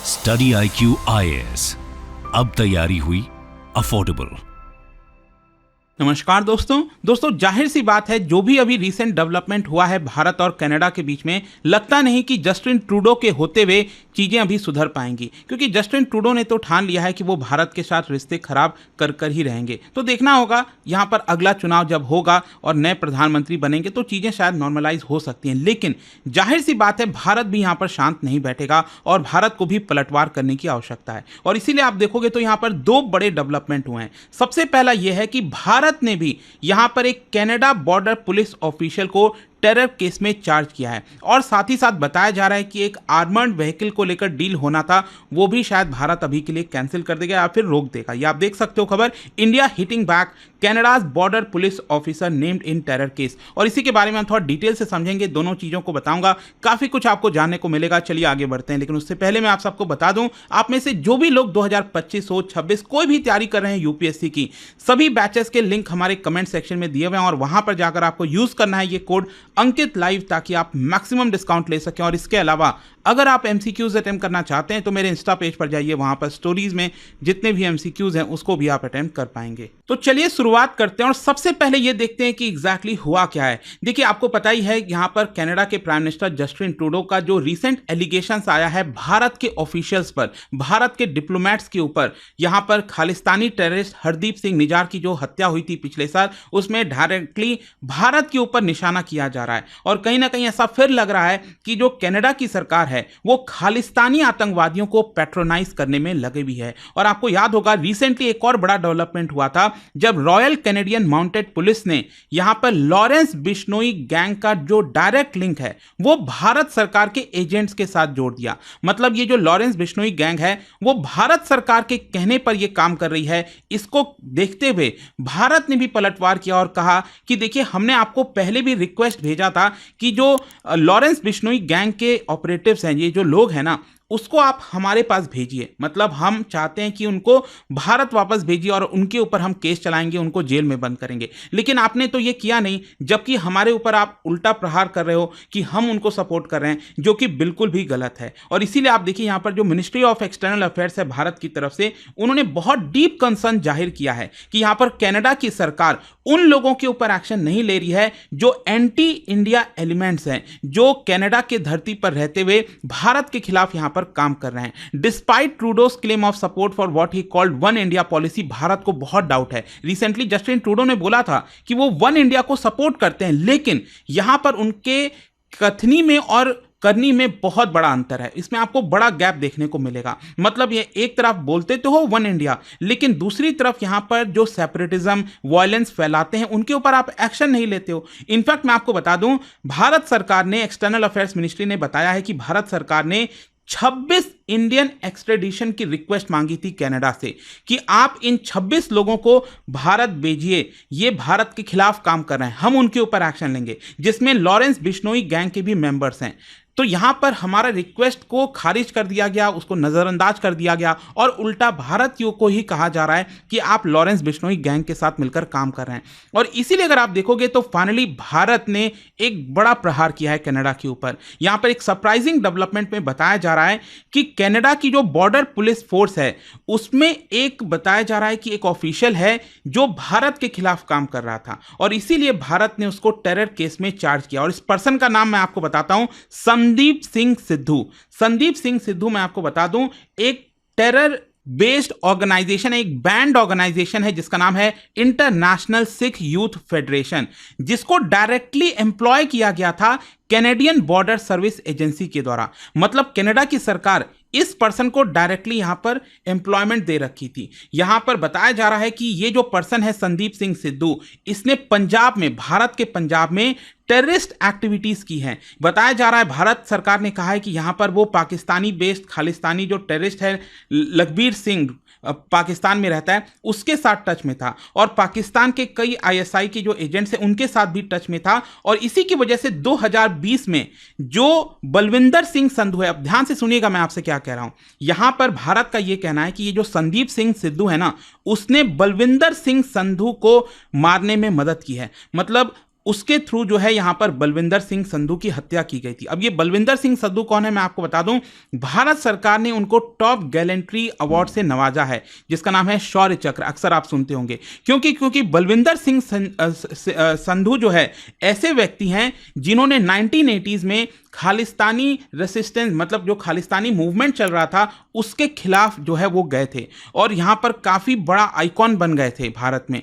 Study IQ IAS, अब तैयारी हुई अफोर्डेबल। नमस्कार दोस्तों जाहिर सी बात है, जो भी अभी रिसेंट डेवलपमेंट हुआ है भारत और कनाडा के बीच में, लगता नहीं कि जस्टिन ट्रूडो के होते हुए चीज़ें अभी सुधर पाएंगी, क्योंकि जस्टिन ट्रूडो ने तो ठान लिया है कि वो भारत के साथ रिश्ते खराब कर ही रहेंगे। तो देखना होगा यहाँ पर अगला चुनाव जब होगा और नए प्रधानमंत्री बनेंगे तो चीज़ें शायद नॉर्मलाइज हो सकती हैं, लेकिन जाहिर सी बात है भारत भी यहाँ पर शांत नहीं बैठेगा और भारत को भी पलटवार करने की आवश्यकता है। और इसीलिए आप देखोगे तो यहाँ पर दो बड़े डेवलपमेंट हुए हैं। सबसे पहला यह है कि भारत ने भी यहां पर एक कनाडा बॉर्डर पुलिस ऑफिशियल को टेरर केस में चार्ज किया है, और साथ ही साथ बताया जा रहा है कि एक आर्मर्ड व्हीकल को लेकर डील होना था, वो भी शायद भारत अभी के लिए कैंसिल कर देगा या फिर रोक देगा। ये आप देख सकते हो खबर, India hitting back Canada's border police officer named in terror case. और इसी के बारे में हम थोड़ा डिटेल से समझेंगे, दोनों चीज़ों को बताऊंगा, काफ़ी कुछ आपको जानने को मिलेगा। चलिए आगे बढ़ते हैं, लेकिन उससे पहले मैं आप सबको बता दूं, आप में से जो भी लोग 2025 हो 26 कोई भी तैयारी कर रहे हैं यूपीएससी की, सभी बैचेस के लिंक हमारे कमेंट सेक्शन में दिए हुए हैं और वहां पर जाकर आपको यूज़ करना है ये कोड अंकित लाइव, ताकि आप मैक्सिमम डिस्काउंट ले सकें। और इसके अलावा अगर आप एमसीक्यूज अटेम्प्ट करना चाहते हैं तो मेरे इंस्टा पेज पर जाइए, वहां पर स्टोरीज में जितने भी एमसीक्यूज हैं उसको भी आप अटेम्प्ट कर पाएंगे। तो चलिए शुरुआत करते हैं और सबसे पहले ये देखते हैं कि एग्जैक्टली हुआ क्या है। देखिए, आपको पता ही है यहां पर कनाडा के प्राइम मिनिस्टर जस्टिन ट्रूडो का जो रिसेंट एलिगेशंस आया है भारत के ऑफिशियल्स पर, भारत के डिप्लोमेट्स के ऊपर, यहां पर खालिस्तानी टेररिस्ट हरदीप सिंह निजार की जो हत्या हुई थी पिछले साल, उसमें डायरेक्टली भारत के ऊपर निशाना किया जा रहा है। और कहीं ना कहीं ऐसा फिर लग रहा है कि जो कनाडा की सरकार है वो खालिस्तानी आतंकवादियों को पैट्रोनाइज करने में लगे हुई है। और आपको याद होगा रिसेंटली एक और बड़ा डेवलपमेंट हुआ था जब रॉयल कैनेडियन माउंटेड पुलिस ने यहां पर लॉरेंस बिश्नोई गैंग का जो डायरेक्ट लिंक है वो भारत सरकार के एजेंट्स के साथ जोड़ दिया। मतलब ये जो लॉरेंस बिश्नोई गैंग है वो भारत सरकार के कहने पर यह काम कर रही है। इसको देखते हुए भारत ने भी पलटवार किया और कहा कि देखिए, हमने आपको पहले भी रिक्वेस्ट भेजा था कि जो लॉरेंस बिश्नोई गैंग के ऑपरेटिव्स हैं, ये जो लोग हैं ना, उसको आप हमारे पास भेजिए। मतलब हम चाहते हैं कि उनको भारत वापस भेजिए और उनके ऊपर हम केस चलाएंगे, उनको जेल में बंद करेंगे। लेकिन आपने तो ये किया नहीं, जबकि हमारे ऊपर आप उल्टा प्रहार कर रहे हो कि हम उनको सपोर्ट कर रहे हैं, जो कि बिल्कुल भी गलत है। और इसीलिए आप देखिए यहाँ पर जो मिनिस्ट्री ऑफ एक्सटर्नल अफेयर्स है भारत की तरफ से, उन्होंने बहुत डीप कंसर्न जाहिर किया है कि यहाँ पर कनाडा की सरकार उन लोगों के ऊपर एक्शन नहीं ले रही है जो एंटी इंडिया एलिमेंट्स हैं, जो कनाडा के धरती पर रहते हुए भारत के खिलाफ यहाँ पर काम कर रहे हैं। Despite Trudeau's claim of support for what he called one India policy, Bharat को बहुत डाउट है। रिसेंटली जस्टिन ट्रूडो ने बोला था कि वो वन इंडिया को सपोर्ट करते हैं, लेकिन यहां पर उनके कथनी में और करनी में बहुत बड़ा अंतर है। इसमें आपको बड़ा गैप देखने को मिलेगा। मतलब ये एक तरफ बोलते तो हो वन इंडिया, लेकिन दूसरी तरफ यहां पर जो सेपरेटिज्म वायलेंस फैलाते हैं उनके ऊपर आप एक्शन नहीं लेते हो। इनफैक्ट मैं आपको बता दूं, भारत सरकार ने, एक्सटर्नल अफेयर्स मिनिस्ट्री ने बताया है कि भारत सरकार ने 26 इंडियन एक्सट्रेडिशन की रिक्वेस्ट मांगी थी कनाडा से कि आप इन 26 लोगों को भारत भेजिए, ये भारत के खिलाफ काम कर रहे हैं, हम उनके ऊपर एक्शन लेंगे, जिसमें लॉरेंस बिश्नोई गैंग के भी मेंबर्स हैं। तो यहां पर हमारा रिक्वेस्ट को खारिज कर दिया गया, उसको नजरअंदाज कर दिया गया और उल्टा भारतीयों को ही कहा जा रहा है कि आप लॉरेंस बिश्नोई गैंग के साथ मिलकर काम कर रहे हैं। और इसीलिए अगर आप देखोगे तो फाइनली भारत ने एक बड़ा प्रहार किया है कनाडा के ऊपर। यहां पर एक सरप्राइजिंग डेवलपमेंट में बताया जा रहा है कि कनाडा की जो बॉर्डर पुलिस फोर्स है उसमें एक बताया जा रहा है कि एक ऑफिशियल है जो भारत के खिलाफ काम कर रहा था, और इसीलिए भारत ने उसको टेरर केस में चार्ज किया। और इस पर्सन का नाम मैं आपको बताता हूं, संदीप सिंह सिद्धू। संदीप सिंह सिद्धू, मैं आपको बता दूं, एक टेरर बेस्ड ऑर्गेनाइजेशन है, एक बैंड ऑर्गेनाइजेशन है जिसका नाम है इंटरनेशनल सिख यूथ फेडरेशन, जिसको डायरेक्टली एम्प्लॉय किया गया था कैनेडियन बॉर्डर सर्विस एजेंसी के द्वारा। मतलब कनाडा की सरकार इस पर्सन को डायरेक्टली यहां पर एम्प्लॉयमेंट दे रखी थी। यहां पर बताया जा रहा है कि ये जो पर्सन है संदीप सिंह सिद्धू, इसने पंजाब में, भारत के पंजाब में टेररिस्ट एक्टिविटीज की हैं। बताया जा रहा है भारत सरकार ने कहा है कि यहां पर वो पाकिस्तानी बेस्ड खालिस्तानी जो टेररिस्ट है लखबीर सिंह, पाकिस्तान में रहता है, उसके साथ टच में था, और पाकिस्तान के कई आईएसआई के जो एजेंट्स हैं उनके साथ भी टच में था। और इसी की वजह से 2020 में जो बलविंदर सिंह संधू है, अब ध्यान से सुनिएगा मैं आपसे क्या कह रहा हूं, यहां पर भारत का यह कहना है कि ये जो संदीप सिंह सिद्धू है ना, उसने बलविंदर सिंह संधू को मारने में मदद की है। मतलब उसके थ्रू जो है यहां पर बलविंदर सिंह संधू की हत्या की गई थी। अब ये बलविंदर सिंह संधू कौन है मैं आपको बता दूं, भारत सरकार ने उनको टॉप गैलेंट्री अवार्ड से नवाजा है जिसका नाम है शौर्य चक्र, अक्सर आप सुनते होंगे। क्योंकि बलविंदर सिंह संधू जो है ऐसे व्यक्ति हैं जिन्होंने 1980s में खालिस्तानी रेसिस्टेंस, मतलब जो खालिस्तानी मूवमेंट चल रहा था उसके खिलाफ जो है वो गए थे और यहाँ पर काफ़ी बड़ा आइकॉन बन गए थे भारत में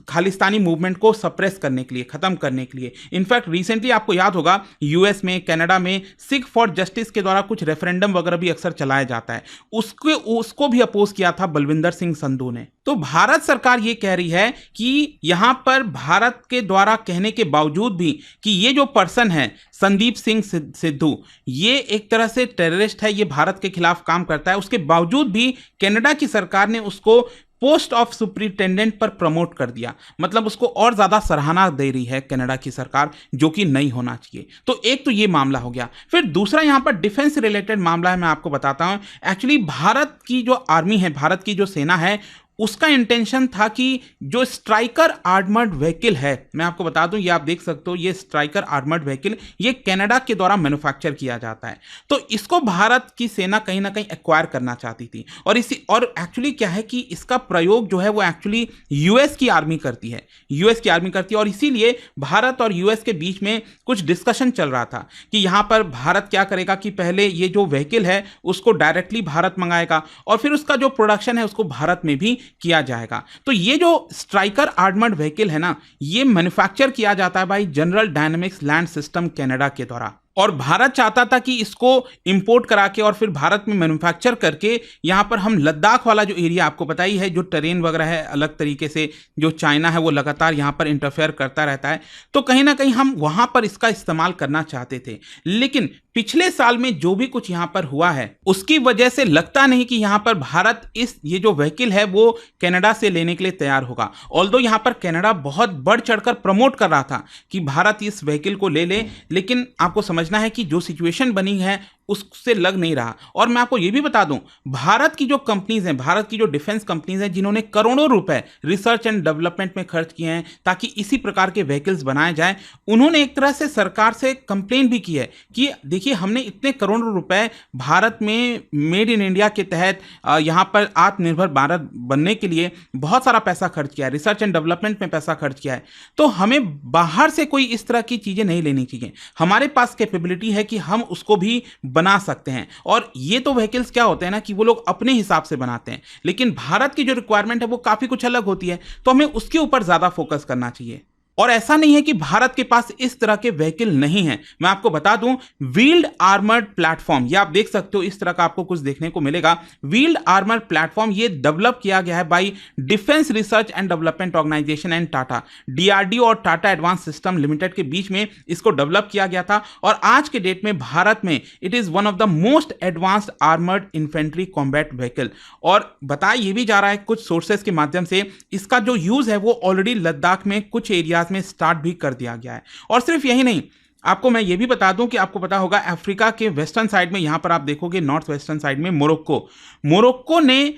खालिस्तानी मूवमेंट को सप्रेस करने के लिए, ख़त्म करने के लिए। इनफैक्ट रिसेंटली आपको याद होगा यूएस में, कनाडा में सिख फॉर जस्टिस के द्वारा कुछ रेफरेंडम वगैरह भी अक्सर चलाया जाता है, उसको भी अपोज किया था बलविंदर सिंह संधू ने। तो भारत सरकार ये कह रही है कि यहाँ पर भारत के द्वारा कहने के बावजूद भी कि ये जो पर्सन है संदीप सिंह सिद्धू, ये एक तरह से टेररिस्ट है, ये भारत के खिलाफ काम करता है, उसके बावजूद भी कनाडा की सरकार ने उसको पोस्ट ऑफ सुपरिटेंडेंट पर प्रमोट कर दिया। मतलब उसको और ज्यादा सराहना दे रही है कनाडा की सरकार, जो कि नहीं होना चाहिए। तो एक तो ये मामला हो गया। फिर दूसरा यहां पर डिफेंस रिलेटेड मामला है, मैं आपको बताता हूं। एक्चुअली भारत की जो आर्मी है, भारत की जो सेना है, उसका इंटेंशन था कि जो स्ट्राइकर आर्मर्ड व्हीकल है, मैं आपको बता दूं, ये आप देख सकते हो, ये स्ट्राइकर आर्मर्ड व्हीकल ये कनाडा के द्वारा मैन्युफैक्चर किया जाता है। तो इसको भारत की सेना कहीं ना कहीं एक्वायर करना चाहती थी और एक्चुअली क्या है कि इसका प्रयोग जो है वो एक्चुअली यूएस की आर्मी करती है, और इसीलिए भारत और यूएस के बीच में कुछ डिस्कशन चल रहा था कि यहां पर भारत क्या करेगा कि पहले ये जो व्हीकल है उसको डायरेक्टली भारत मंगाएगा और फिर उसका जो प्रोडक्शन है उसको भारत में भी किया जाएगा। तो ये जो स्ट्राइकर आर्मर्ड व्हीकल है ना, ये मैन्युफैक्चर किया जाता है भाई general dynamics land system Canada के द्वारा, और भारत चाहता था कि इसको इंपोर्ट करा के और फिर भारत में मैन्युफैक्चर करके यहाँ पर हम लद्दाख वाला जो एरिया आपको पता ही है, जो टेरेन वगैरह है अलग तरीके से, जो चाइना है वो लगातार यहाँ पर इंटरफेयर करता रहता है, तो कहीं ना कहीं हम वहाँ पर इसका इस्तेमाल करना चाहते थे। लेकिन पिछले साल में जो भी कुछ यहाँ पर हुआ है उसकी वजह से लगता नहीं कि यहाँ पर भारत ये जो व्हीकल है वो कनाडा से लेने के लिए तैयार होगा। ऑल्दो यहाँ पर कनाडा बहुत बढ़ चढ़कर प्रमोट कर रहा था कि भारत इस व्हीकल को ले, लेकिन आपको समझना है कि जो सिचुएशन बनी है उससे लग नहीं रहा। और मैं आपको यह भी बता दूं, भारत की जो कंपनीज हैं, भारत की जो डिफेंस कंपनीज हैं, जिन्होंने करोड़ों रुपए रिसर्च एंड डेवलपमेंट में खर्च किए हैं ताकि इसी प्रकार के व्हीकल्स बनाए जाएं, उन्होंने एक तरह से सरकार से कंप्लेन भी की है कि देखिए हमने इतने करोड़ों रुपए भारत में मेड इन इंडिया के तहत यहां पर आत्मनिर्भर भारत बनने के लिए बहुत सारा पैसा खर्च किया है, रिसर्च एंड डेवलपमेंट में पैसा खर्च किया है, तो हमें बाहर से कोई इस तरह की चीजें नहीं लेनी चाहिए। हमारे पास कैपेबिलिटी है कि हम उसको भी बना सकते हैं। और ये तो व्हीकल्स क्या होते हैं ना कि वो लोग अपने हिसाब से बनाते हैं, लेकिन भारत की जो रिक्वायरमेंट है वो काफी कुछ अलग होती है, तो हमें उसके ऊपर ज्यादा फोकस करना चाहिए। और ऐसा नहीं है कि भारत के पास इस तरह के व्हीकल नहीं है। मैं आपको बता दूं, व्हील्ड आर्मर्ड प्लेटफॉर्म, ये आप देख सकते हो, इस तरह का आपको कुछ देखने को मिलेगा। व्हील्ड आर्मर्ड प्लेटफॉर्म ये डेवलप किया गया है by defence research and development organisation and Tata, DRDO और टाटा एडवांस सिस्टम लिमिटेड के बीच में इसको डेवलप किया गया था। और आज के डेट में भारत में it is one of the most advanced armoured infantry combat vehicle. और बताया ये भी जा रहा है कुछ सोर्सेस के माध्यम से, इसका जो यूज है वो ऑलरेडी लद्दाख में कुछ एरिया में स्टार्ट भी कर दिया गया है। और सिर्फ यही नहीं, आपको मैं ये भी बता दूं कि आपको पता होगा अफ्रीका के वेस्टर्न साइड में, यहां पर आप देखोगे नॉर्थ वेस्टर्न साइड में मोरक्को ने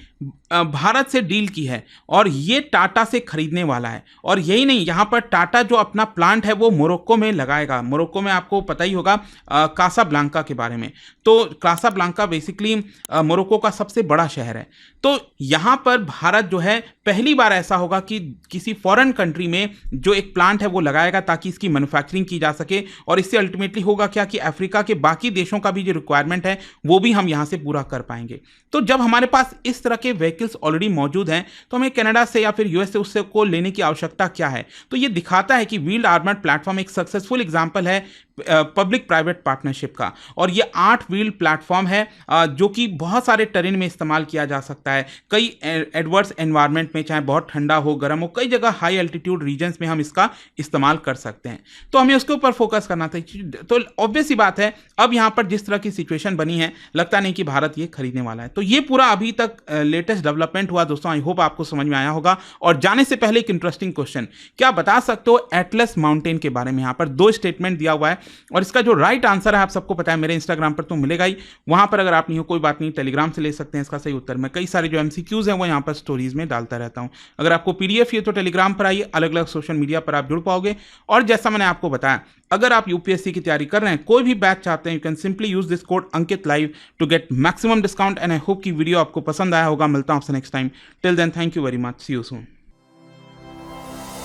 भारत से डील की है और ये टाटा से खरीदने वाला है। और यही नहीं, यहां पर टाटा जो अपना प्लांट है वो मोरक्को में लगाएगा। मोरक्को में आपको पता ही होगा कासाब्लांका के बारे में, तो कासाब्लांका बेसिकली मोरक्को का सबसे बड़ा शहर है। तो यहां पर भारत जो है पहली बार ऐसा होगा कि किसी फॉरेन कंट्री में जो एक प्लांट है वो लगाएगा ताकि इसकी मैन्युफैक्चरिंग की जा सके। और इससे अल्टीमेटली होगा क्या कि अफ्रीका के बाकी देशों का भी जो रिक्वायरमेंट है वो भी हम यहां से पूरा कर पाएंगे। तो जब हमारे पास इस तरह के व्हीकल्स ऑलरेडी मौजूद हैं तो हमें कनाडा से या फिर यूएस से उससे को लेने की आवश्यकता क्या है। तो ये दिखाता है कि व्हील्ड आर्मर्ड प्लेटफॉर्म एक सक्सेसफुल एग्जांपल है पब्लिक प्राइवेट पार्टनरशिप का। और ये 8 व्हील प्लेटफॉर्म है जो कि बहुत सारे टेरेन में इस्तेमाल किया जा सकता है, कई एडवर्स एनवायरनमेंट में, चाहे बहुत ठंडा हो गर्म हो, कई जगह हाई एल्टीट्यूड रीजन्स में हम इसका इस्तेमाल कर सकते हैं। तो हमें उसके ऊपर फोकस करना चाहिए। तो ऑब्वियस सी बात है, अब यहाँ पर जिस तरह की सिचुएशन बनी है लगता नहीं कि भारत ये खरीदने वाला है। तो ये पूरा अभी तक लेटेस्ट डेवलपमेंट हुआ दोस्तों, आई होप आपको समझ में आया होगा। और जाने से पहले एक इंटरेस्टिंग क्वेश्चन, क्या बता सकते हो एटलस माउंटेन के बारे में? यहाँ पर 2 स्टेटमेंट दिया हुआ है और इसका जो राइट आंसर है आप सबको पता है, मेरे इंस्टाग्राम पर तो मिलेगा ही, वहाँ पर अगर आप नहीं हो कोई बात नहीं, टेलीग्राम से ले सकते हैं इसका सही उत्तर। मैं कई सारे जो MCQs हैं वो यहाँ पर स्टोरीज में डालता रहता हूँ। अगर आपको PDF ये तो टेलीग्राम पर आइए, अलग अलग सोशल मीडिया पर आप जुड़ पाओगे। और जैसा मैंने आपको बताया, अगर आप UPSC की तैयारी कर रहे हैं, कोई भी बैच चाहते हैं, you can simply use this code Ankit live to get maximum discount. And I hope कि वीडियो आपको पसंद आया होगा। मिलता हूँ आपसे next time. Till then, thank you very much, see you soon.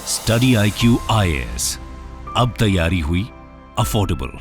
Study IQ IAS, अब तैयारी हुई अफोर्डेबल।